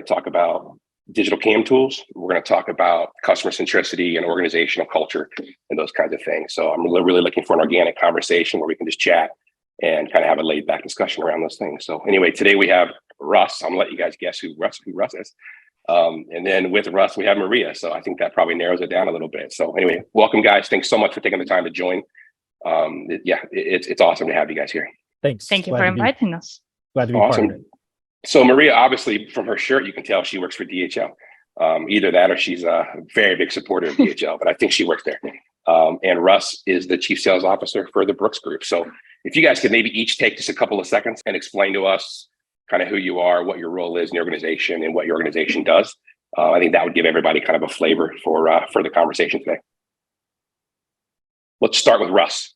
to talk about digital CAM tools. We're going to talk about customer centricity and organizational culture and those kinds of things. So I'm really looking for an organic conversation where we can just chat and kind of have a laid back discussion around those things. So anyway, today we have Russ. I'm gonna let you guys guess who Russ is. And then with Russ, we have Maria. So I think that probably narrows it down a little bit. So anyway, welcome guys. Thanks so much for taking the time to join. It's awesome to have you guys here. Thanks. Thank you for inviting us. Glad to be part of it. So Maria, obviously from her shirt, you can tell she works for DHL. Either that or she's a very big supporter of DHL, but I think she works there. And Russ is the Chief Sales Officer for the Brooks Group. So if you guys could maybe each take just a couple of seconds and explain to us kind of who you are, what your role is in the organization and what your organization does. I think that would give everybody kind of a flavor for the conversation today. Let's start with Russ.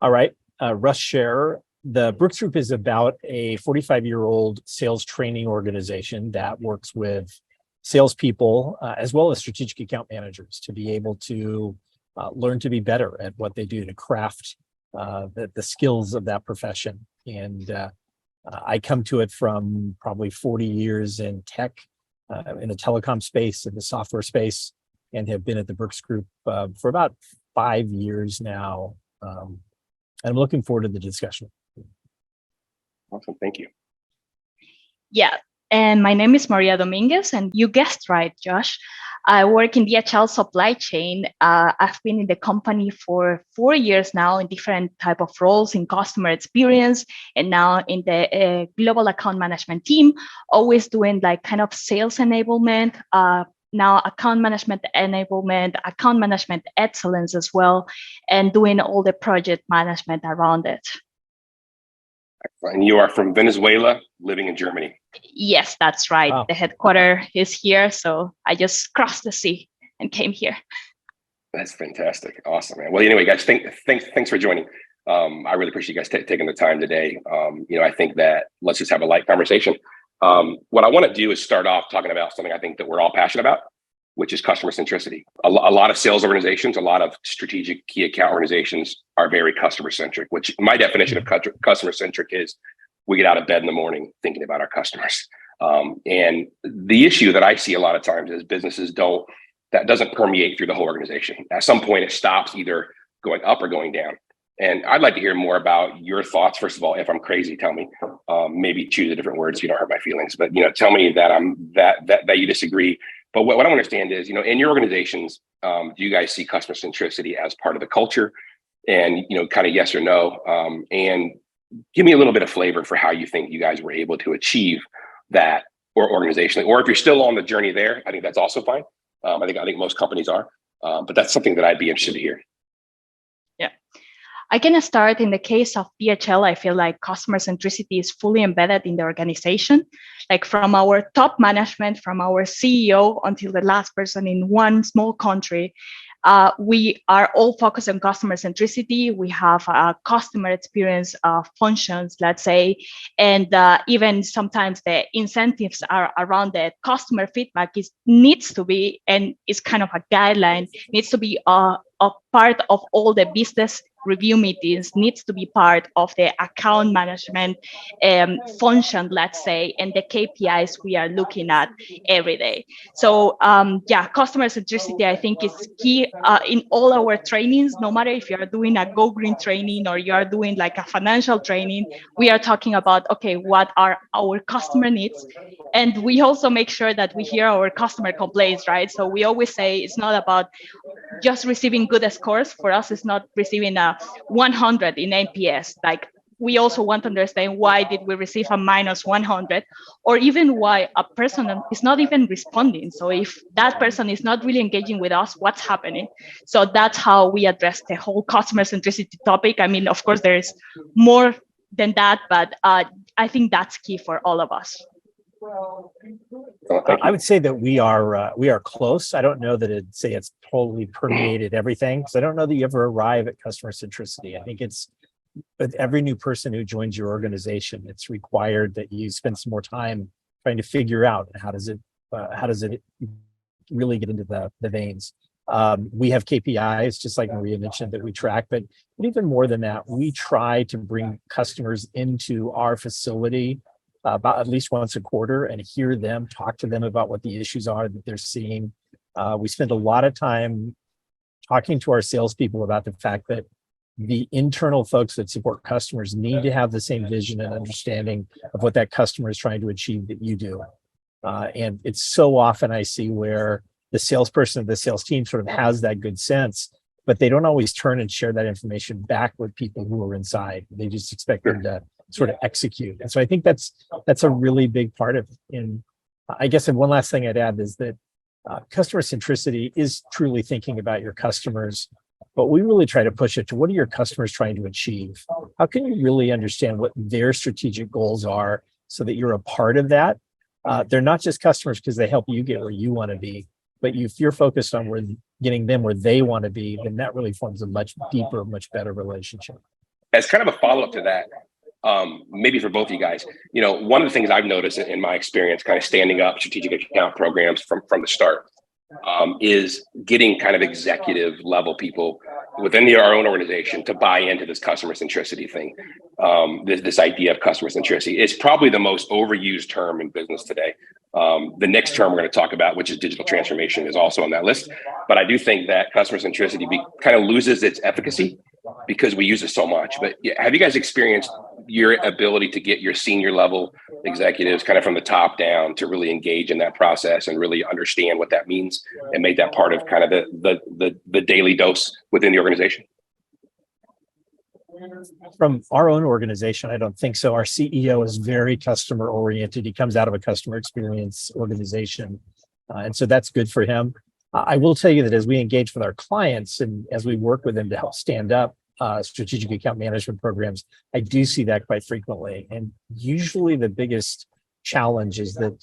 All right. Russ Sharer. The Brooks Group is about a 45-year-old sales training organization that works with salespeople as well as strategic account managers to be able to learn to be better at what they do, to craft the skills of that profession. And I come to it from probably 40 years in tech, in the telecom space, in the software space, and have been at the Brooks Group for about 5 years now. And I'm looking forward to the discussion. Awesome. Thank you. Yeah. And my name is Maria Dominguez, and you guessed right, Josh. I work in DHL supply chain. I've been in the company for 4 years now in different type of roles in customer experience, and now in the global account management team, always doing like kind of sales enablement, now account management enablement, account management excellence as well, and doing all the project management around it. And you are from Venezuela, living in Germany. Yes, that's right. Wow. The headquarters is here. So I just crossed the sea and came here. That's fantastic. Awesome, man. Well, anyway, guys, thanks for joining. I really appreciate you guys taking the time today. I think that let's just have a light conversation. What I want to do is start off talking about something I think that we're all passionate about, which is customer centricity. A lot of sales organizations, a lot of strategic key account organizations are very customer centric, which my definition of customer centric is we get out of bed in the morning thinking about our customers. And the issue that I see a lot of times is businesses that doesn't permeate through the whole organization. At some point it stops either going up or going down. And I'd like to hear more about your thoughts. First of all, if I'm crazy, tell me. Maybe choose a different word so you don't hurt my feelings. But tell me that you disagree. But what I understand is, in your organizations, do you guys see customer centricity as part of the culture? And kind of yes or no. And give me a little bit of flavor for how you think you guys were able to achieve that, or organizationally. Or if you're still on the journey there, I think that's also fine. I think most companies are. But that's something that I'd be interested to hear. Yeah. I can start in the case of DHL. I feel like customer centricity is fully embedded in the organization, like from our top management, from our CEO until the last person in one small country. We are all focused on customer centricity. We have customer experience functions, let's say, and even sometimes the incentives are around the customer feedback needs to be, and is kind of a guideline, needs to be a part of all the business review meetings, needs to be part of the account management function, let's say, and the KPIs we are looking at every day. So customer centricity, I think, is key in all our trainings. No matter if you're doing a Go Green training or you are doing like a financial training, we are talking about, okay, what are our customer needs? And we also make sure that we hear our customer complaints, right? So we always say it's not about just receiving good scores. For us, it's not receiving a 100 in NPS. Like, we also want to understand why did we receive a minus 100, or even why a person is not even responding. So if that person is not really engaging with us, what's happening? So that's how we address the whole customer centricity topic. I mean, of course, there is more than that, but I think that's key for all of us. I would say that we are close. I don't know that it's totally permeated everything, because I don't know that you ever arrive at customer centricity. I think it's with every new person who joins your organization, it's required that you spend some more time trying to figure out how does it really get into the veins. We have KPIs, just like Maria mentioned, that we track, but even more than that, we try to bring customers into our facility about at least once a quarter and hear them, talk to them about what the issues are that they're seeing. We spend a lot of time talking to our salespeople about the fact that the internal folks that support customers need to have the same vision and understanding of what that customer is trying to achieve that you do. And it's so often I see where the salesperson of the sales team sort of has that good sense, but they don't always turn and share that information back with people who are inside. They just expect them to sort of execute. And so I think that's a really big part of it. And I guess, and one last thing I'd add is that customer centricity is truly thinking about your customers, but we really try to push it to what are your customers trying to achieve? How can you really understand what their strategic goals are so that you're a part of that? They're not just customers because they help you get where you want to be, but if you're focused on getting them where they want to be, then that really forms a much deeper, much better relationship. As kind of a follow-up to that, maybe for both of you guys, one of the things I've noticed in my experience, kind of standing up strategic account programs from the start, is getting kind of executive level people within our own organization to buy into this customer centricity thing. This idea of customer centricity is probably the most overused term in business today. The next term we're going to talk about, which is digital transformation, is also on that list. But I do think that customer centricity kind of loses its efficacy because we use it so much. But have you guys experienced your ability to get your senior level executives kind of from the top down to really engage in that process and really understand what that means and make that part of kind of the daily dose within the organization? From our own organization, I don't think so. Our CEO is very customer oriented. He comes out of a customer experience organization. And so that's good for him. I will tell you that as we engage with our clients and as we work with them to help stand up strategic account management programs, I do see that quite frequently. And usually the biggest challenge is that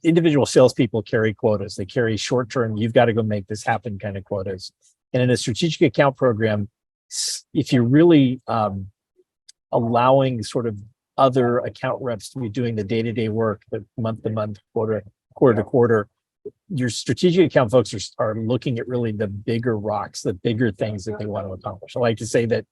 individual salespeople carry quotas. They carry short-term, you've got to go make this happen kind of quotas. And in a strategic account program, if you're really allowing sort of other account reps to be doing the day-to-day work, the month-to-month, quarter-to-quarter, your strategic account folks are looking at really the bigger rocks, the bigger things that they want to accomplish. I like to say that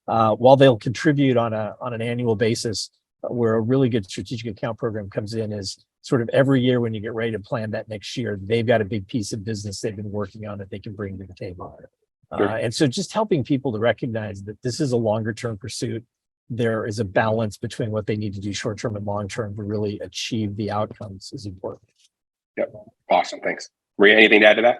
while they'll contribute on an annual basis, where a really good strategic account program comes in is sort of every year when you get ready to plan that next year, they've got a big piece of business they've been working on that they can bring to the table. And so just helping people to recognize that this is a longer term pursuit. There is a balance between what they need to do short term and long term to really achieve the outcomes is important. Yep. Awesome. Thanks. Maria, anything to add to that?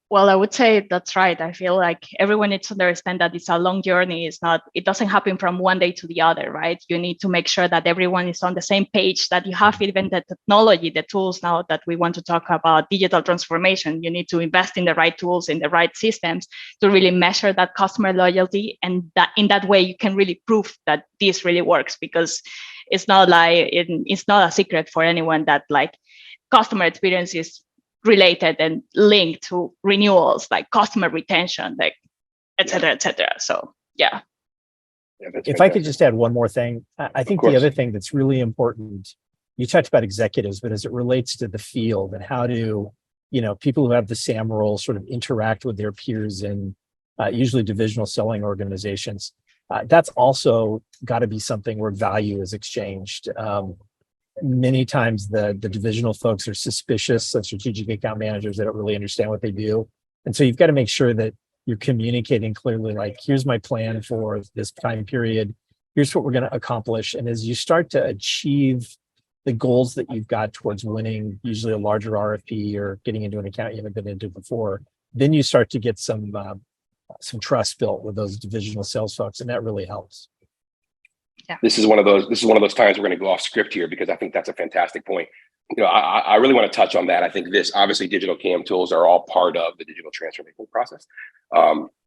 Well, I would say that's right. I feel like everyone needs to understand that it's a long journey. It doesn't happen from one day to the other, right? You need to make sure that everyone is on the same page, that you have even the technology, the tools now that we want to talk about digital transformation. You need to invest in the right tools, in the right systems to really measure that customer loyalty. And that in that way, you can really prove that this really works, because it's not a secret for anyone that like customer experience is related and linked to renewals, like customer retention, like et cetera, et cetera. So, yeah. If I could just add one more thing, I think the other thing that's really important, you talked about executives, but as it relates to the field and how do, people who have the SAM role sort of interact with their peers in usually divisional selling organizations, that's also got to be something where value is exchanged. Many times the divisional folks are suspicious of strategic account managers. They don't really understand what they do. And so you've got to make sure that you're communicating clearly, like, here's my plan for this time period. Here's what we're going to accomplish. And as you start to achieve the goals that you've got towards winning, usually a larger RFP or getting into an account you haven't been into before, then you start to get some trust built with those divisional sales folks. And that really helps. Yeah. This is one of those times we're going to go off script here, because I think that's a fantastic point. I really want to touch on that. I think obviously digital CAM tools are all part of the digital transformation process.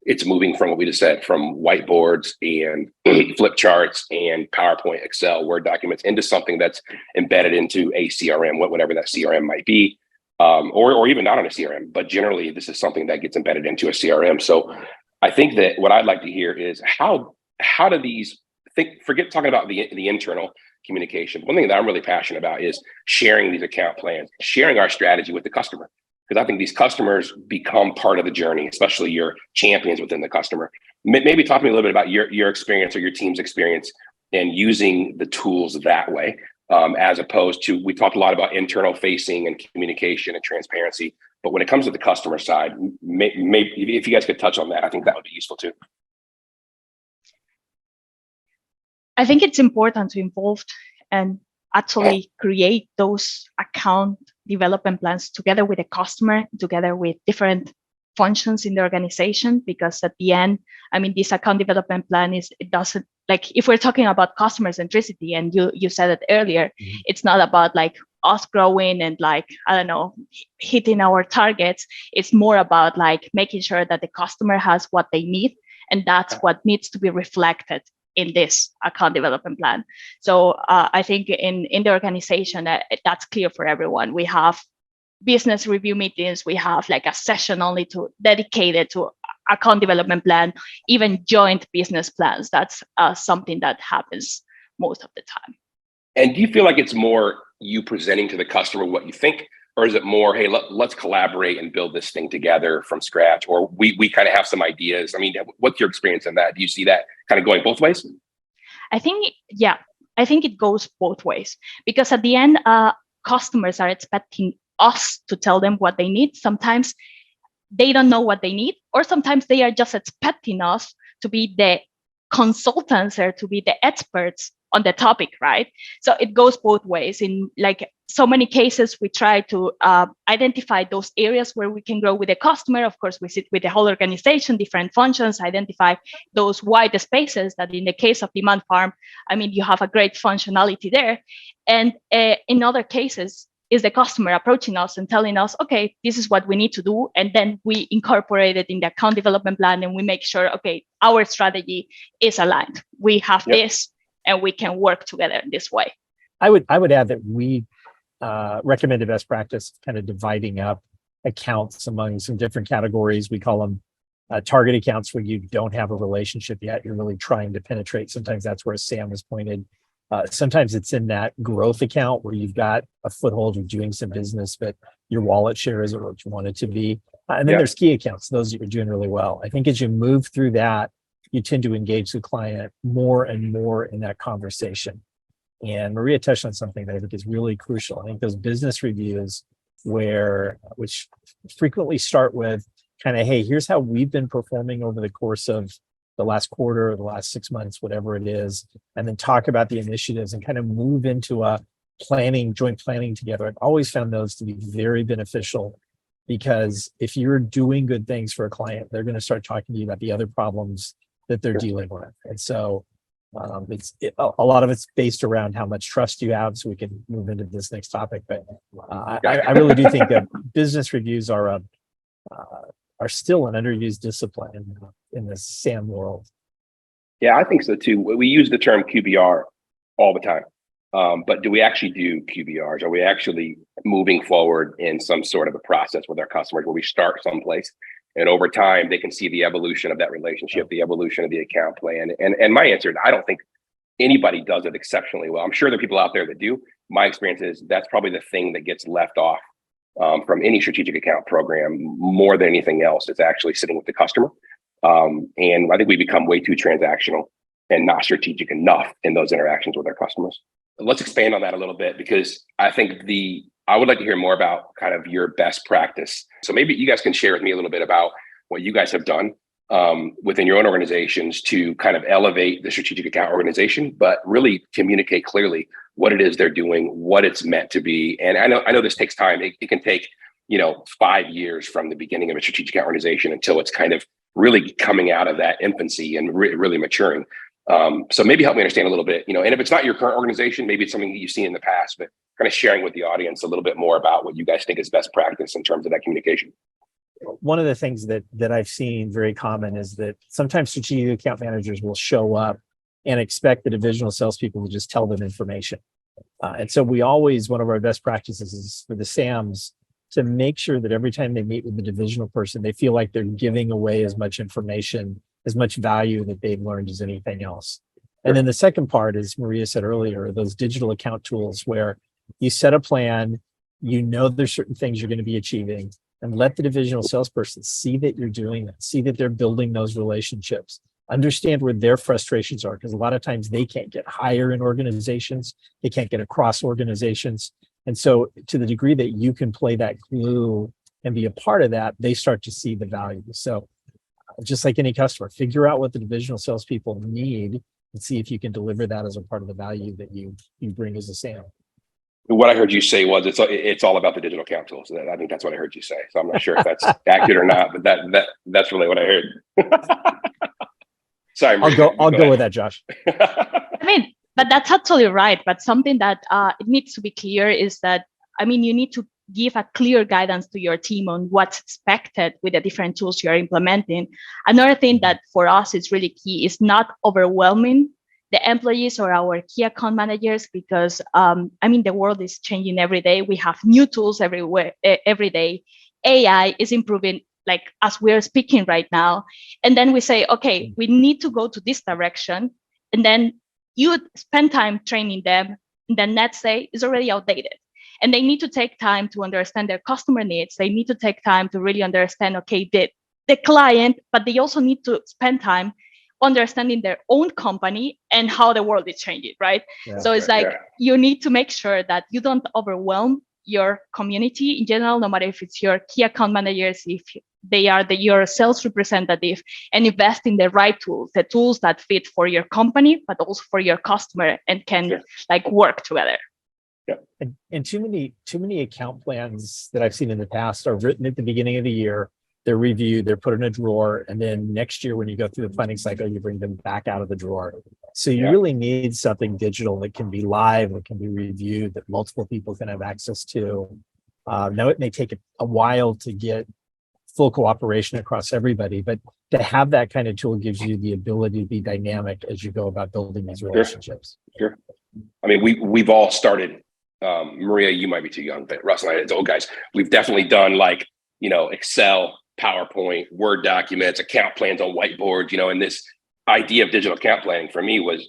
It's moving from what we just said, from whiteboards and flip charts and PowerPoint, Excel, Word documents into something that's embedded into a CRM, whatever that CRM might be, or even not on a CRM, but generally this is something that gets embedded into a CRM. So I think that what I'd like to hear is how do these forget talking about the internal communication. One thing that I'm really passionate about is sharing these account plans, sharing our strategy with the customer, because I think these customers become part of the journey, especially your champions within the customer. Maybe talk to me a little bit about your experience or your team's experience and using the tools that way, as opposed to, we talked a lot about internal facing and communication and transparency. But when it comes to the customer side, maybe if you guys could touch on that, I think that would be useful too. I think it's important to involve and actually create those account development plans together with the customer, together with different functions in the organization, because at the end, I mean, this account development plan it doesn't, like, if we're talking about customer centricity, and you said it earlier, it's not about like us growing and like, I don't know, hitting our targets. It's more about like making sure that the customer has what they need, and that's what needs to be reflected in this account development plan. So I think in the organization, that's clear for everyone. We have business review meetings. We have like a session only dedicated to account development plan, even joint business plans. That's something that happens most of the time. And do you feel like it's more you presenting to the customer what you think, or is it more, hey, let's collaborate and build this thing together from scratch, or we kind of have some ideas? I mean, what's your experience in that? Do you see that kind of going both ways? I think it goes both ways, because at the end, customers are expecting us to tell them what they need. Sometimes they don't know what they need, or sometimes they are just expecting us to be the consultants or to be the experts on the topic, right? So it goes both ways. In like so many cases, we try to identify those areas where we can grow with the customer. Of course, we sit with the whole organization, different functions, identify those wide spaces that in the case of DemandFarm, I mean, you have a great functionality there. And in other cases, is the customer approaching us and telling us, okay, this is what we need to do. And then we incorporate it in the account development plan, and we make sure, okay, our strategy is aligned. We have this, and we can work together in this way. I would add that we recommend a best practice, kind of dividing up accounts among some different categories. We call them target accounts, where you don't have a relationship yet. You're really trying to penetrate. Sometimes that's where Sam was pointed. Sometimes it's in that growth account where you've got a foothold, you're doing some business, but your wallet share isn't what you want it to be. And then there's key accounts, those that you're doing really well. I think as you move through that, you tend to engage the client more and more in that conversation. And Maria touched on something that I think is really crucial. I think those business reviews, which frequently start with kind of, hey, here's how we've been performing over the course of the last quarter or the last 6 months, whatever it is, and then talk about the initiatives and kind of move into a joint planning together. I've always found those to be very beneficial, because if you're doing good things for a client, they're going to start talking to you about the other problems that they're dealing with. And so a lot of it's based around how much trust you have, so we can move into this next topic. But I really do think that business reviews are still an underused discipline in the SAM world. Yeah, I think so too. We use the term QBR all the time, but do we actually do QBRs? Are we actually moving forward in some sort of a process with our customers where we start someplace, and over time they can see the evolution of that relationship, the evolution of the account plan? And my answer is, I don't think anybody does it exceptionally well. I'm sure there are people out there that do. My experience is that's probably the thing that gets left off from any strategic account program more than anything else. It's actually sitting with the customer. And I think we become way too transactional and not strategic enough in those interactions with our customers. Let's expand on that a little bit, because I think I would like to hear more about kind of your best practice. So maybe you guys can share with me a little bit about what you guys have done within your own organizations to kind of elevate the strategic account organization, but really communicate clearly what it is they're doing, what it's meant to be. And I know this takes time. It can take 5 years from the beginning of a strategic account organization until it's kind of really coming out of that infancy and really maturing. So maybe help me understand a little bit, and if it's not your current organization, maybe it's something that you've seen in the past, but kind of sharing with the audience a little bit more about what you guys think is best practice in terms of that communication. One of the things that I've seen very common is that sometimes strategic account managers will show up and expect the divisional salespeople to just tell them information. And so one of our best practices is for the SAMs to make sure that every time they meet with the divisional person, they feel like they're giving away as much information, as much value that they've learned as anything else. And then the second part, as Maria said earlier, those digital account tools where you set a plan, there's certain things you're going to be achieving, and let the divisional salesperson see that you're doing that, see that they're building those relationships. understand where their frustrations are, because a lot of times they can't get higher in organizations, they can't get across organizations. And so to the degree that you can play that glue and be a part of that, they start to see the value. So just like any customer, figure out what the divisional salespeople need and see if you can deliver that as a part of the value that you bring as a sale. What I heard you say was it's all about the digital account tools. I think that's what I heard you say. So I'm not sure if that's accurate or not, but that's really what I heard. Sorry, Maria, I'll go with that, Josh. I mean, but that's absolutely right. But something that it needs to be clear is that, I mean, you need to give a clear guidance to your team on what's expected with the different tools you're implementing. Another thing that for us is really key is not overwhelming the employees or our key account managers, because I mean, the world is changing every day. We have new tools everywhere, every day. AI is improving, like as we're speaking right now. And then we say, okay, we need to go to this direction. And then you spend time training them. And then next day is already outdated. And they need to take time to understand their customer needs. They need to take time to really understand, okay, the client, but they also need to spend time understanding their own company and how the world is changing, right? Yeah. So it's like, you need to make sure that you don't overwhelm your community in general, no matter if it's your key account managers, if they are your sales representative, and invest in the right tools, the tools that fit for your company, but also for your customer and can like work together. Yeah. And too many account plans that I've seen in the past are written at the beginning of the year. They're reviewed, they're put in a drawer, and then next year when you go through the planning cycle, you bring them back out of the drawer. So you really need something digital that can be live, that can be reviewed, that multiple people can have access to. Now it may take a while to get full cooperation across everybody, but to have that kind of tool gives you the ability to be dynamic as you go about building these relationships. Sure. I mean, we've all started. Maria, you might be too young, but Russ and I, it's old guys. We've definitely done like, Excel, PowerPoint, Word documents, account plans on whiteboards, and this idea of digital account planning for me was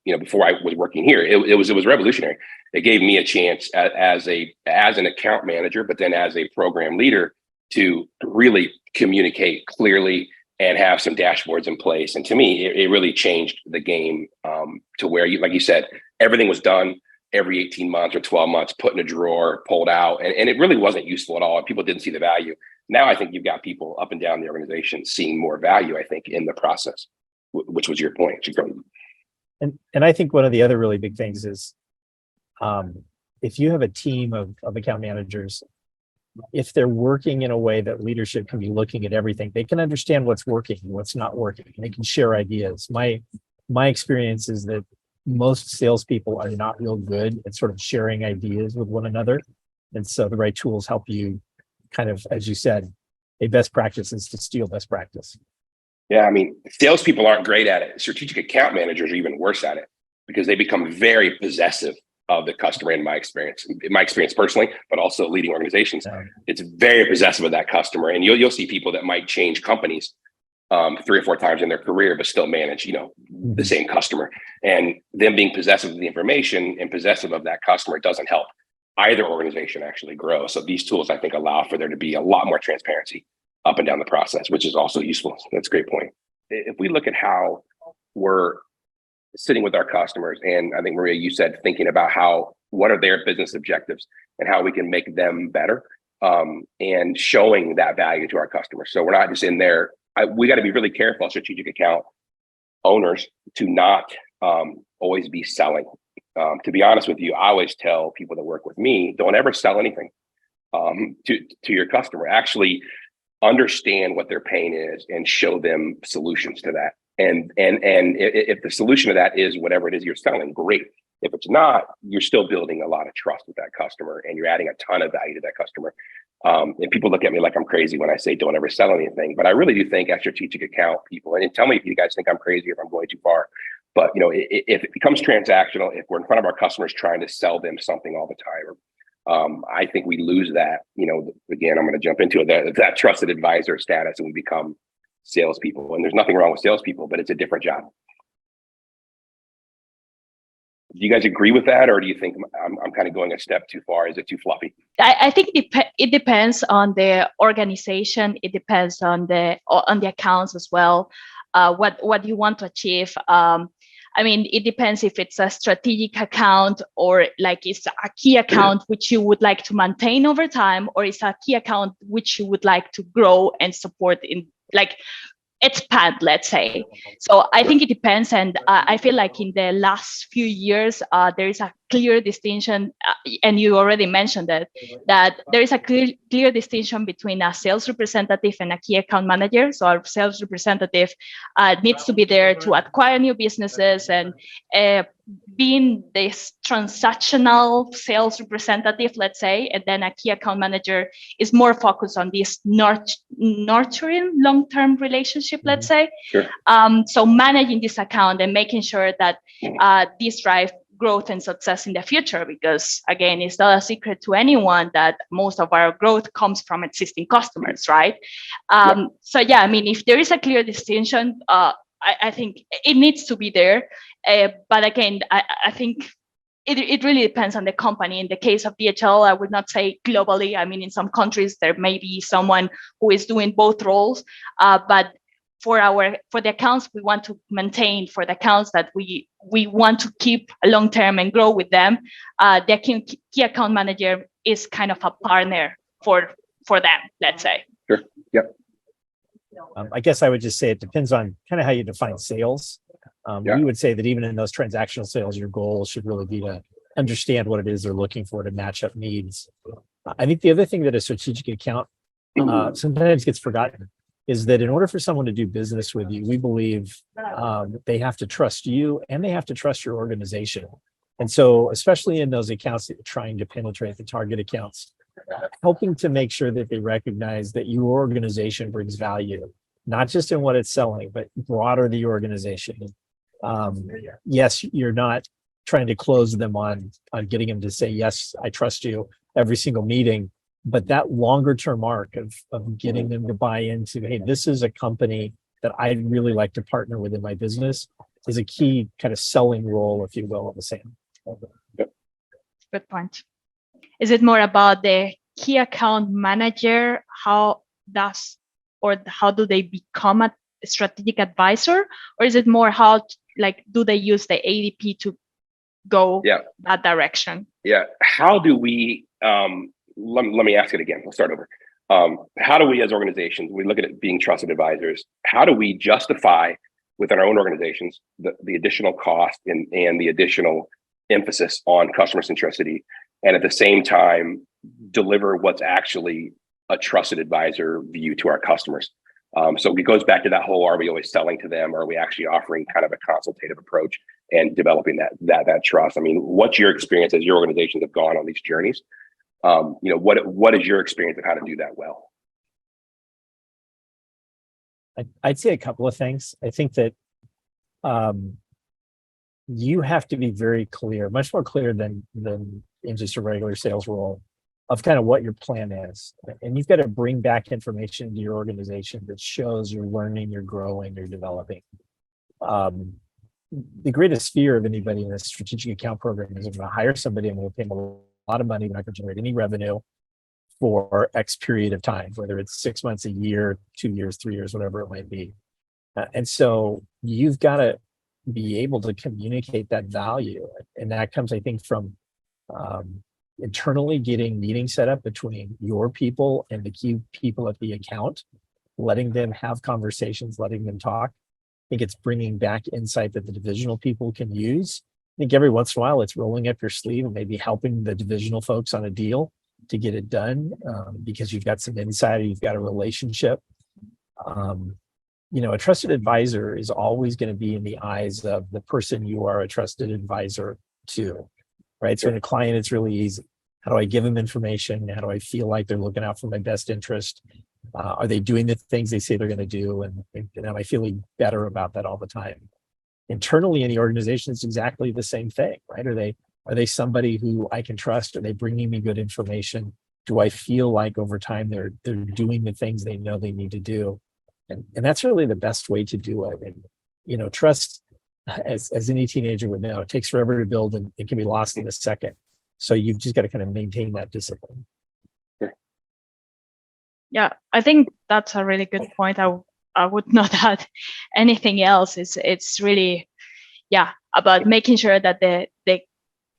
before I was working here, it was revolutionary. It gave me a chance as an account manager, but then as a program leader to really communicate clearly and have some dashboards in place. And to me, it really changed the game to where like you said, everything was done every 18 months or 12 months, put in a drawer, pulled out, and it really wasn't useful at all. People didn't see the value. Now I think you've got people up and down the organization seeing more value, I think, in the process, which was your point. And I think one of the other really big things is if you have a team of account managers, if they're working in a way that leadership can be looking at everything, they can understand what's working and what's not working, and they can share ideas. My experience is that most salespeople are not real good at sort of sharing ideas with one another. And so the right tools help you kind of, as you said, a best practice is to steal best practice. Yeah, I mean, salespeople aren't great at it. Strategic account managers are even worse at it because they become very possessive of the customer. In my experience personally, but also leading organizations, it's very possessive of that customer. And you'll see people that might change companies 3 or 4 times in their career, but still manage, the same customer. And them being possessive of the information and possessive of that customer doesn't help either organization actually grow. So these tools, I think, allow for there to be a lot more transparency up and down the process, which is also useful. That's a great point. If we look at how we're sitting with our customers, and I think, Maria, you said thinking about what are their business objectives and how we can make them better, and showing that value to our customers. So we're not just in there. We got to be really careful, strategic account owners, to not always be selling. To be honest with you, I always tell people that work with me, don't ever sell anything to your customer. Actually understand what their pain is and show them solutions to that. And if the solution to that is whatever it is you're selling, great. If it's not, you're still building a lot of trust with that customer and you're adding a ton of value to that customer. And people look at me like I'm crazy when I say don't ever sell anything, but I really do think as strategic account people, and tell me if you guys think I'm crazy or if I'm going too far, but if it becomes transactional, if we're in front of our customers trying to sell them something all the time, I think we lose that, again, I'm going to jump into it, that trusted advisor status, and we become salespeople. And there's nothing wrong with salespeople, but it's a different job. Do you guys agree with that, or do you think I'm kind of going a step too far? Is it too fluffy? I think it depends on the organization. It depends on the accounts as well. what you want to achieve. I mean, it depends if it's a strategic account or like it's a key account which you would like to maintain over time, or it's a key account which you would like to grow and support in like expand, let's say. So I think it depends. And I feel like in the last few years, there is a clear distinction, and you already mentioned that there is a clear distinction between a sales representative and a key account manager. So our sales representative needs to be there to acquire new businesses and being this transactional sales representative, let's say, and then a key account manager is more focused on this nurturing long-term relationship, let's say. Sure. So managing this account and making sure that this drive growth and success in the future, because again, it's not a secret to anyone that most of our growth comes from existing customers, right? So yeah, I mean, if there is a clear distinction, I think it needs to be there. But again, I think it really depends on the company. In the case of DHL, I would not say globally. I mean, in some countries, there may be someone who is doing both roles. But for the accounts we want to maintain, for the accounts that we want to keep long term and grow with them, the key account manager is kind of a partner for them, let's say. Sure. Yep. I guess I would just say it depends on kind of how you define sales. We would say that even in those transactional sales, your goal should really be to understand what it is they're looking for to match up needs. I think the other thing that a strategic account sometimes gets forgotten is that in order for someone to do business with you, we believe they have to trust you and they have to trust your organization. And so, especially in those accounts that you're trying to penetrate, the target accounts, helping to make sure that they recognize that your organization brings value, not just in what it's selling, but broader the organization. Yes, you're not trying to close them on getting them to say, yes, I trust you every single meeting, but that longer term arc of getting them to buy into, hey, this is a company that I'd really like to partner with in my business is a key kind of selling role, if you will, of the same. Good point. Is it more about the key account manager? How do they become a strategic advisor? Or is it more do they use the ADP to go that direction? Yeah. How do we, let me ask it again. We'll start over. How do we as organizations, we look at it being trusted advisors, how do we justify within our own organizations the additional cost and the additional emphasis on customer centricity, and at the same time deliver what's actually a trusted advisor view to our customers? So it goes back to that whole, are we always selling to them, or are we actually offering kind of a consultative approach and developing that trust? I mean, what's your experience as your organizations have gone on these journeys? What is your experience of how to do that well? I'd say a couple of things. I think that you have to be very clear, much more clear than in just a regular sales role, of kind of what your plan is. And you've got to bring back information to your organization that shows you're learning, you're growing, you're developing. The greatest fear of anybody in a strategic account program is if I hire somebody and we'll pay them a lot of money, we're not going to generate any revenue for X period of time, whether it's 6 months, a year, 2 years, 3 years, whatever it might be. And so you've got to be able to communicate that value. And that comes, I think, from internally getting meetings set up between your people and the key people at the account, letting them have conversations, letting them talk. I think it's bringing back insight that the divisional people can use. I think every once in a while it's rolling up your sleeve and maybe helping the divisional folks on a deal to get it done because you've got some insight, or you've got a relationship. A trusted advisor is always going to be in the eyes of the person you are a trusted advisor to, right? So in a client, it's really easy. How do I give them information? How do I feel like they're looking out for my best interest? Are they doing the things they say they're going to do? And am I feeling better about that all the time? Internally in the organization, it's exactly the same thing, right? Are they somebody who I can trust? Are they bringing me good information? Do I feel like over time they're doing the things they know they need to do? And that's really the best way to do it. And, trust, as any teenager would know, it takes forever to build and it can be lost in a second. So you've just got to kind of maintain that discipline. Yeah, I think that's a really good point. I I would not add anything else. It's really, about making sure that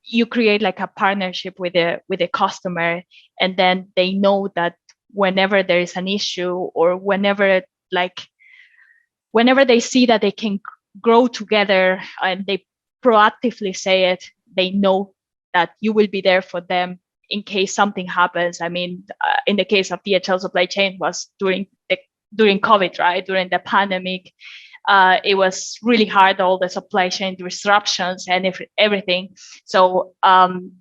you create like a partnership with the customer, and then they know that whenever there is an issue, or whenever they see that they can grow together, and they proactively say it, they know that you will be there for them in case something happens. I mean, in the case of DHL supply chain, was during COVID, right? During the pandemic, it was really hard, all the supply chain disruptions and everything. So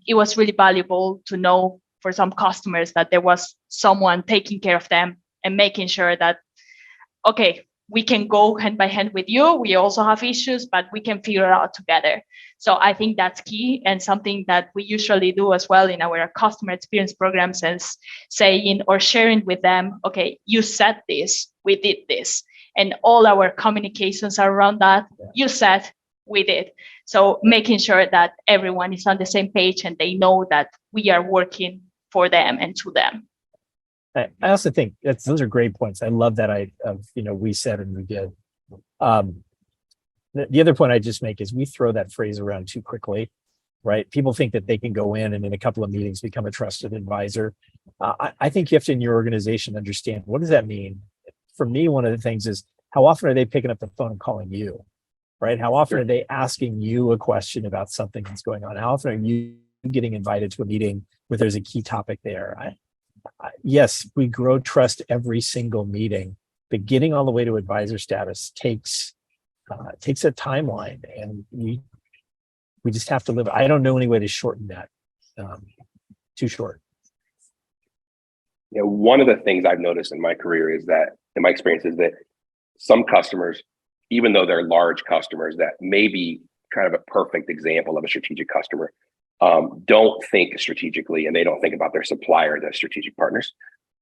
it was really valuable to know for some customers that there was someone taking care of them and making sure that, okay, we can go hand by hand with you. We also have issues, but we can figure it out together. So I think that's key, and something that we usually do as well in our customer experience programs, is saying or sharing with them, okay, you said this, we did this. And all our communications are around that. You said, we did. So making sure that everyone is on the same page and they know that we are working for them and to them. I also think those are great points. I love that we said and we did. The other point I just make is we throw that phrase around too quickly, right? People think that they can go in and in a couple of meetings become a trusted advisor. I think you have to, in your organization, understand, what does that mean? For me, one of the things is, how often are they picking up the phone and calling you, right? How often are they asking you a question about something that's going on? How often are you getting invited to a meeting where there's a key topic there? Yes, we grow trust every single meeting, but getting all the way to advisor status takes a timeline, and we just have to live. I don't know any way to shorten that. Too short. One of the things I've noticed in my career is that, in my experience, is that some customers, even though they're large customers that may be kind of a perfect example of a strategic customer, don't think strategically, and they don't think about their suppliers as strategic partners.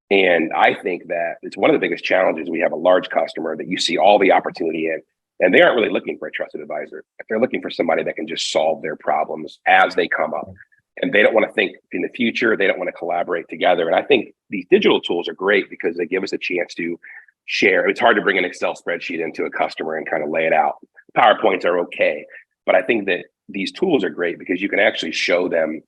And I think that it's one of the biggest challenges. We have a large customer that you see all the opportunity in, and they aren't really looking for a trusted advisor. They're looking for somebody that can just solve their problems as they come up. And they don't want to think in the future. They don't want to collaborate together. And I think these digital tools are great because they give us a chance to share. It's hard to bring an Excel spreadsheet into a customer and kind of lay it out. PowerPoints are okay. But I think that these tools are great because you can actually show them,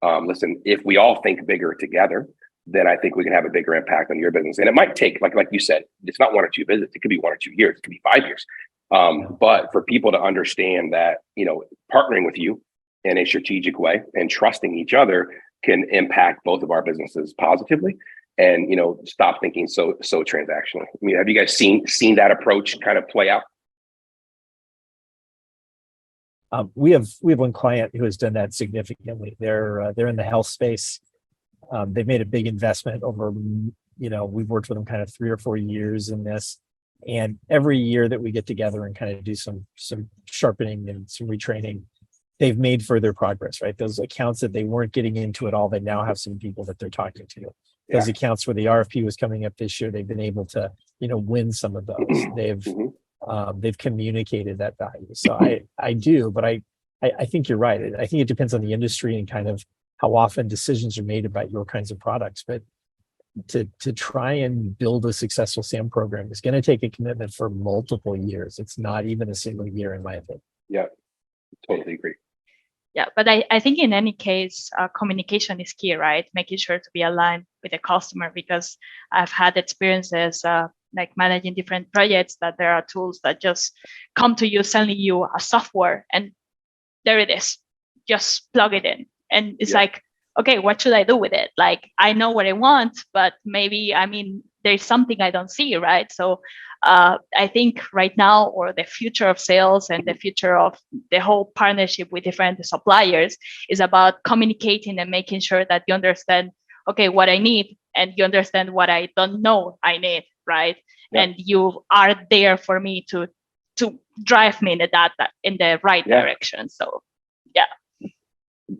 listen, if we all think bigger together, then I think we can have a bigger impact on your business. And it might take, like you said, it's not 1 or 2 visits. It could be 1 or 2 years. It could be 5 years. But for people to understand that, partnering with you in a strategic way and trusting each other can impact both of our businesses positively, and stop thinking so transactionally. I mean, have you guys seen that approach kind of play out? We have one client who has done that significantly. They're in the health space. They've made a big investment over, we've worked with them kind of 3 or 4 years in this. And every year that we get together and kind of do some sharpening and some retraining, they've made further progress, right? Those accounts that they weren't getting into at all, they now have some people that they're talking to. Those accounts where the RFP was coming up this year, they've been able to, win some of those. They've communicated that value. So I do, but I think you're right. I think it depends on the industry and kind of how often decisions are made about your kinds of products. But to try and build a successful SAM program is going to take a commitment for multiple years. It's not even a single year, in my opinion. Yeah, totally agree. Yeah, but I think in any case, communication is key, right? Making sure to be aligned with the customer, because I've had experiences like managing different projects that there are tools that just come to you, selling you a software, and there it is. Just plug it in. And it's like, okay, what should I do with it? Like, I know what I want, but maybe, there's something I don't see, right? So I think right now, or the future of sales and the future of the whole partnership with different suppliers is about communicating and making sure that you understand, okay, what I need, and you understand what I don't know I need, right? Yeah. And you are there for me to drive me in the right direction. So, yeah.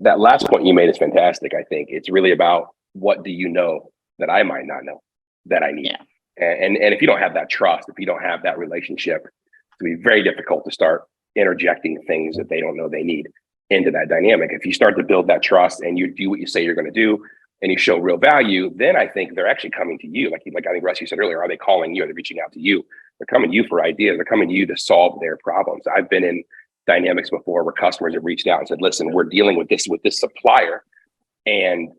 That last point you made is fantastic. I think it's really about, what do you know that I might not know that I need? Yeah. And if you don't have that trust, if you don't have that relationship, it's going to be very difficult to start interjecting things that they don't know they need into that dynamic. If you start to build that trust and you do what you say you're going to do, and you show real value, then I think they're actually coming to you. Like I think Russ, you said earlier, are they calling you? Are they reaching out to you They're coming to you for ideas. They're coming to you to solve their problems. I've been in dynamics before where customers have reached out and said, listen, we're dealing with this supplier, and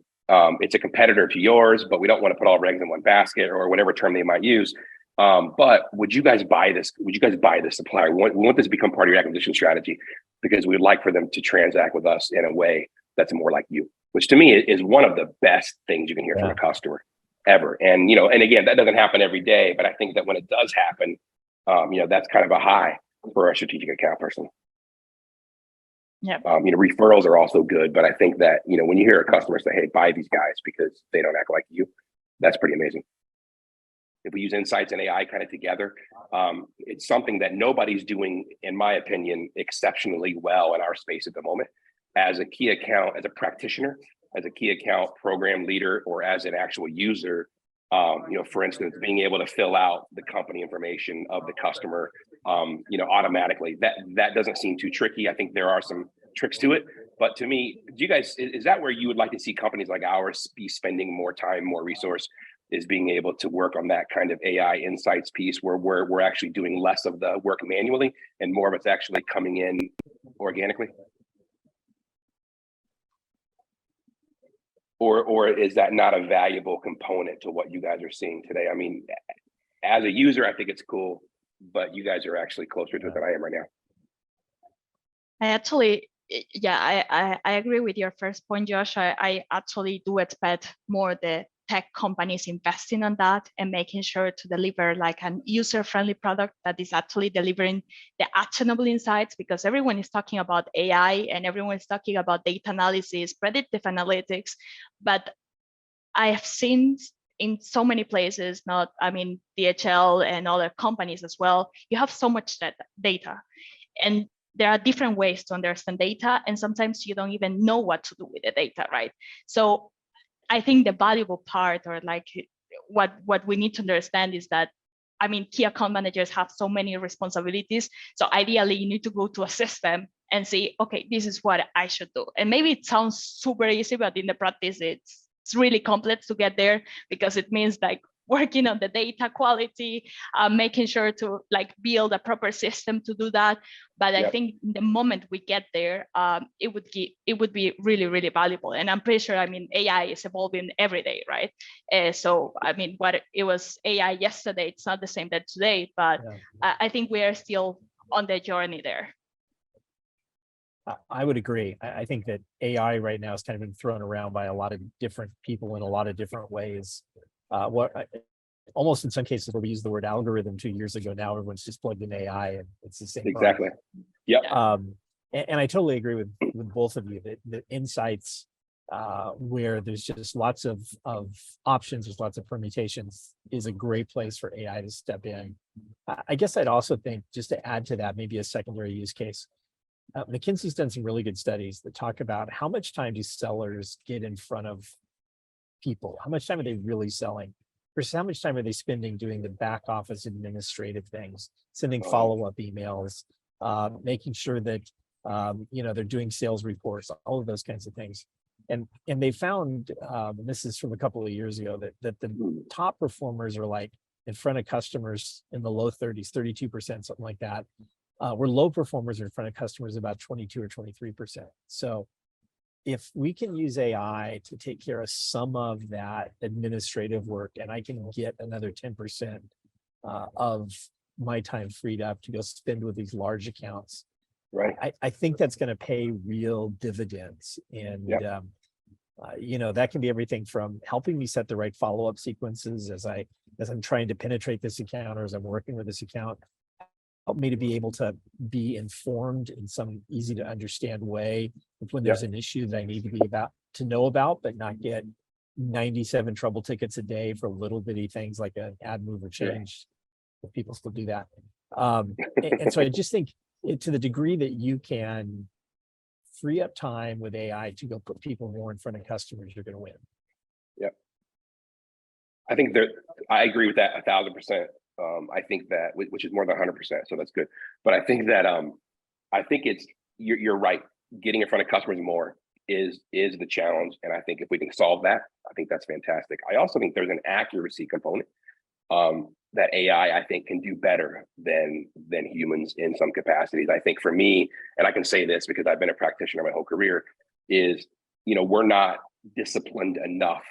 it's a competitor to yours, but we don't want to put all our eggs in one basket, or whatever term they might use. But would you guys buy this? Would you guys buy this supplier? We want this to become part of your acquisition strategy, because we would like for them to transact with us in a way that's more like you, which to me is one of the best things you can hear from a customer ever. And, and again, that doesn't happen every day, but I think that when it does happen, that's kind of a high for a strategic account person. Yeah. Referrals are also good, but I think that, when you hear a customer say, hey, buy these guys because they don't act like you, that's pretty amazing. If we use insights and AI kind of together, it's something that nobody's doing, in my opinion, exceptionally well in our space at the moment. As a key account, as a practitioner, as a key account program leader, or as an actual user, for instance, being able to fill out the company information of the customer, automatically, that doesn't seem too tricky. I think there are some tricks to it, but to me, do you guys, is that where you would like to see companies like ours be spending more time, more resource, is being able to work on that kind of AI insights piece where we're actually doing less of the work manually and more of it's actually coming in organically? Or is that not a valuable component to what you guys are seeing today? I mean, as a user, I think it's cool, but you guys are actually closer to it than I am right now. I agree with your first point, Josh. I actually do expect more the tech companies investing on that and making sure to deliver like an user-friendly product that is actually delivering the actionable insights, because everyone is talking about AI and everyone is talking about data analysis, predictive analytics, but I have seen in so many places, DHL and other companies as well, you have so much data, and there are different ways to understand data, and sometimes you don't even know what to do with the data, right? So I think the valuable part, or like what we need to understand, is that, key account managers have so many responsibilities. So ideally, you need to go to a system and say, okay, this is what I should do. And maybe it sounds super easy, but in the practice, it's really complex to get there, because it means like working on the data quality, making sure to like build a proper system to do that. But I think the moment we get there, it would be really, really valuable. And I'm pretty sure, AI is evolving every day, right? What it was AI yesterday, it's not the same that today, but I think we are still on the journey there. I would agree. I think that AI right now has kind of been thrown around by a lot of different people in a lot of different ways. Almost in some cases where we used the word algorithm 2 years ago, now everyone's just plugged in AI and it's the same. Exactly. Yep. And I totally agree with both of you that the insights, where there's just lots of options, there's lots of permutations, is a great place for AI to step in. I guess I'd also think, just to add to that, maybe a secondary use case, McKinsey's done some really good studies that talk about how much time do sellers get in front of people? How much time are they really selling? Versus how much time are they spending doing the back office administrative things, sending follow-up emails, making sure that they're doing sales reports, all of those kinds of things. And they found, and this is from a couple of years ago, that the top performers are like in front of customers in the low 30s, 32%, something like that. Where low performers are in front of customers about 22 or 23%. So if we can use AI to take care of some of that administrative work, and I can get another 10% of my time freed up to go spend with these large accounts, right? I think that's going to pay real dividends. And that can be everything from helping me set the right follow-up sequences as I'm trying to penetrate this account, or as I'm working with this account. Help me to be able to be informed in some easy to understand way when there's an issue that I need to know about, but not get 97 trouble tickets a day for little bitty things like an add, move, or change. If people still do that. And so I just think to the degree that you can free up time with AI to go put people more in front of customers, you're going to win. Yep. I agree with that 1,000%. I think that, which is more than 100%, so that's good. But I think that you're right. Getting in front of customers more is the challenge, and I think if we can solve that, I think that's fantastic. I also think there's an accuracy component. that AI, I think, can do better than humans in some capacities. I think for me, and I can say this because I've been a practitioner my whole career, is, we're not disciplined enough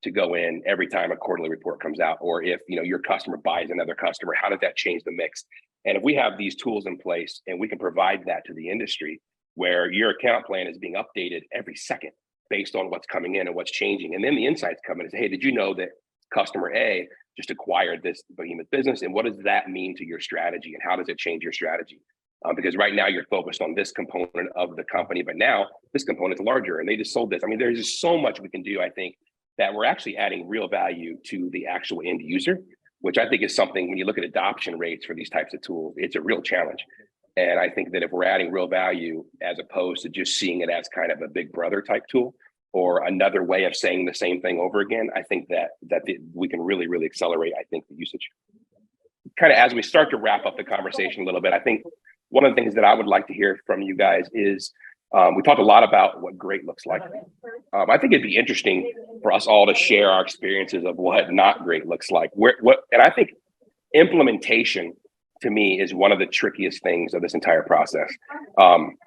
to go in every time a quarterly report comes out, or if, your customer buys another customer, how does that change the mix? And if we have these tools in place and we can provide that to the industry, where your account plan is being updated every second based on what's coming in and what's changing, and then the insights come in and say, hey, did you know that customer A just acquired this behemoth business, and what does that mean to your strategy, and how does it change your strategy? Because right now you're focused on this component of the company, but now this component's larger and they just sold this. I mean, there's just so much we can do, I think, that we're actually adding real value to the actual end user, which I think is something, when you look at adoption rates for these types of tools, it's a real challenge. And I think that if we're adding real value, as opposed to just seeing it as kind of a big brother type tool, or another way of saying the same thing over again, I think that we can really, really accelerate, I think, the usage. Kind of as we start to wrap up the conversation a little bit, I think one of the things that I would like to hear from you guys is, we talked a lot about what great looks like. I think it'd be interesting for us all to share our experiences of what not great looks like. And I think implementation, to me, is one of the trickiest things of this entire process.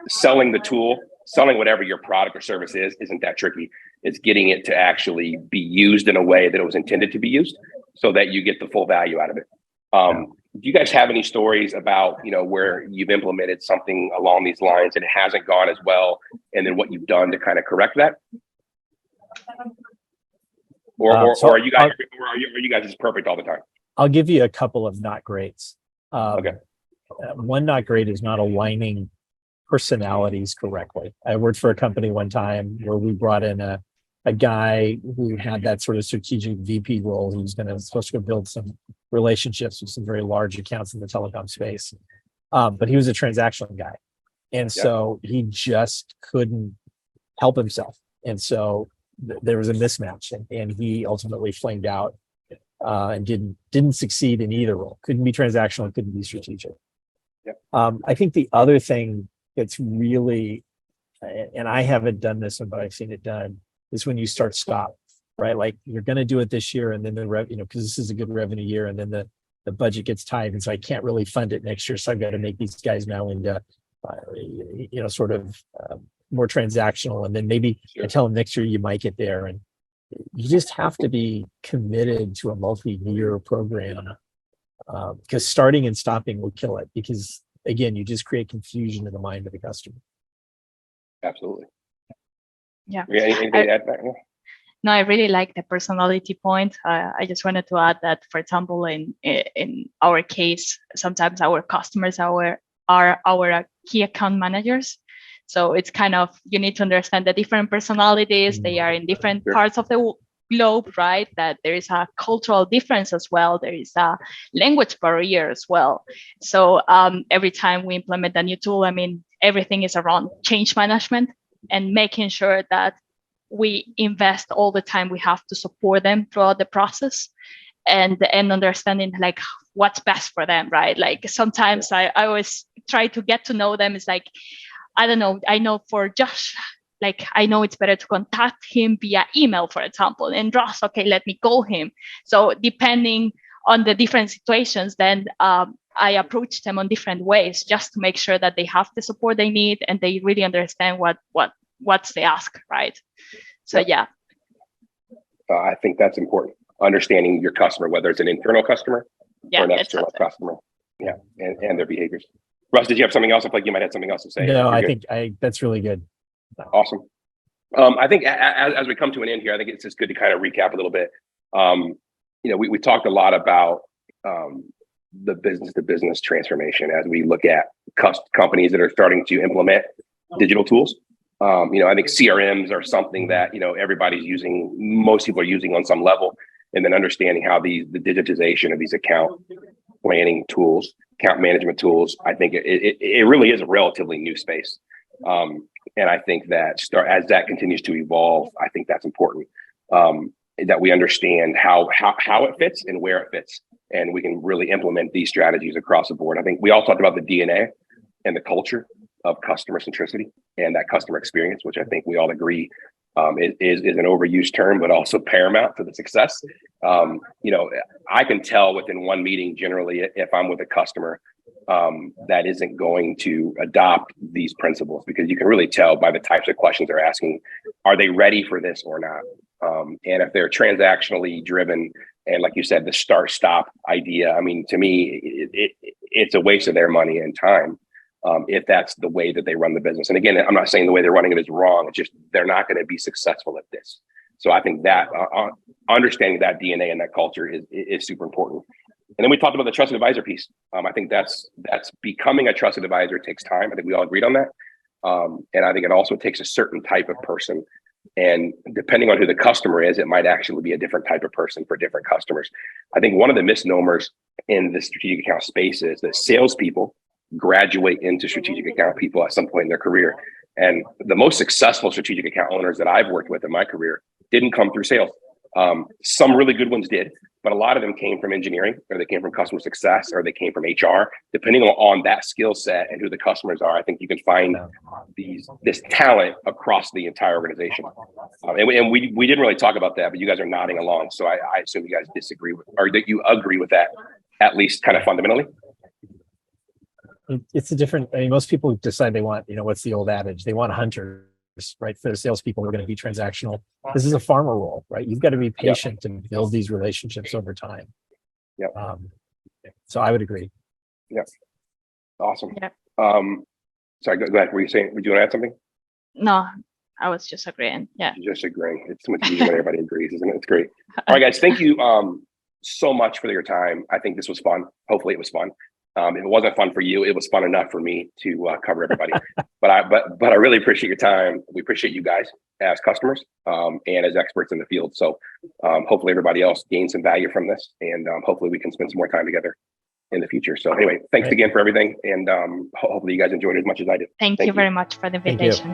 Selling the tool, selling whatever your product or service isn't that tricky. It's getting it to actually be used in a way that it was intended to be used, so that you get the full value out of it. Do you guys have any stories about, where you've implemented something along these lines and it hasn't gone as well, and then what you've done to kind of correct that? Or are you guys just perfect all the time? I'll give you a couple of not greats. Okay. One not great is not aligning personalities correctly. I worked for a company one time where we brought in a guy who had that sort of strategic VP role. He was supposed to go build some relationships with some very large accounts in the telecom space. But he was a transactional guy. And so he just couldn't help himself. And so there was a mismatch, and he ultimately flamed out and didn't succeed in either role. Couldn't be transactional, couldn't be strategic. I think the other thing that's really, and I haven't done this, but I've seen it done, is when you stop, right? Like, you're going to do it this year, and then because this is a good revenue year, and then the budget gets tight, and so I can't really fund it next year. So I've got to make these guys now into, sort of more transactional, and then maybe I tell them next year you might get there, and you just have to be committed to a multi-year program, because starting and stopping will kill it. Because again, you just create confusion in the mind of the customer. Absolutely. Yeah. Anything to add back? No, I really like the personality point. I just wanted to add that, for example, in our case, sometimes our customers are our key account managers. So it's kind of, you need to understand the different personalities. They are in different parts of the globe, right? That there is a cultural difference as well. There is a language barrier as well. So every time we implement a new tool, everything is around change management and making sure that we invest all the time we have to support them throughout the process, and understanding like what's best for them, right? Like, sometimes I always try to get to know them. It's like, I don't know, I know for Josh, like, I know it's better to contact him via email, for example, and Ross, okay, let me call him. So depending on the different situations, then I approach them on different ways, just to make sure that they have the support they need and they really understand what's the ask, right? So yeah. I think that's important. Understanding your customer, whether it's an internal customer or an external customer, and their behaviors. Russ, did you have something else? I feel like you might have something else to say. No, I think that's really good. Awesome. I think as we come to an end here, I think it's just good to kind of recap a little bit. We talked a lot about the business-to-business transformation as we look at companies that are starting to implement digital tools. I think CRMs are something that everybody's using. Most people are using on some level, and then understanding how the digitization of these account planning tools, account management tools. I think it really is a relatively new space. And I think that as that continues to evolve, I think that's important, that we understand how it fits and where it fits, and we can really implement these strategies across the board. I think we all talked about the DNA and the culture of customer centricity and that customer experience, which I think we all agree is an overused term, but also paramount to the success. I can tell within one meeting generally if I'm with a customer that isn't going to adopt these principles, because you can really tell by the types of questions they're asking. Are they ready for this or not? And if they're transactionally driven, and like you said, the start-stop idea, I mean, to me, it's a waste of their money and time if that's the way that they run the business. And again, I'm not saying the way they're running it is wrong. It's just they're not going to be successful at this. So I think that understanding that DNA and that culture is super important. And then we talked about the trusted advisor piece. I think that's becoming a trusted advisor takes time. I think we all agreed on that. And I think it also takes a certain type of person. And depending on who the customer is, it might actually be a different type of person for different customers. I think one of the misnomers in the strategic account space is that salespeople graduate into strategic account people at some point in their career. And the most successful strategic account owners that I've worked with in my career didn't come through sales. Some really good ones did, but a lot of them came from engineering, or they came from customer success, or they came from HR. Depending on that skill set and who the customers are, I think you can find this talent across the entire organization. And we didn't really talk about that, but you guys are nodding along. So I assume you guys disagree with, or that you agree with that, at least kind of fundamentally. It's a different, I mean, most people decide they want, what's the old adage? They want hunters, right? For the salespeople, we're going to be transactional. This is a farmer role, right? You've got to be patient to build these relationships over time. Yep. So I would agree. Yep. Awesome. Yep. Sorry, go ahead. Were you saying, would you want to add something? No, I was just agreeing. Yeah. Just agreeing. It's so much easier when everybody agrees, isn't it? It's great. All right, guys. Thank you so much for your time. I think this was fun. Hopefully it was fun. If it wasn't fun for you, it was fun enough for me to cover everybody. but I really appreciate your time. We appreciate you guys as customers and as experts in the field. So hopefully everybody else gains some value from this, and hopefully we can spend some more time together in the future. So anyway, thanks again for everything, and hopefully you guys enjoyed it as much as I did. Thank you very much for the invitation.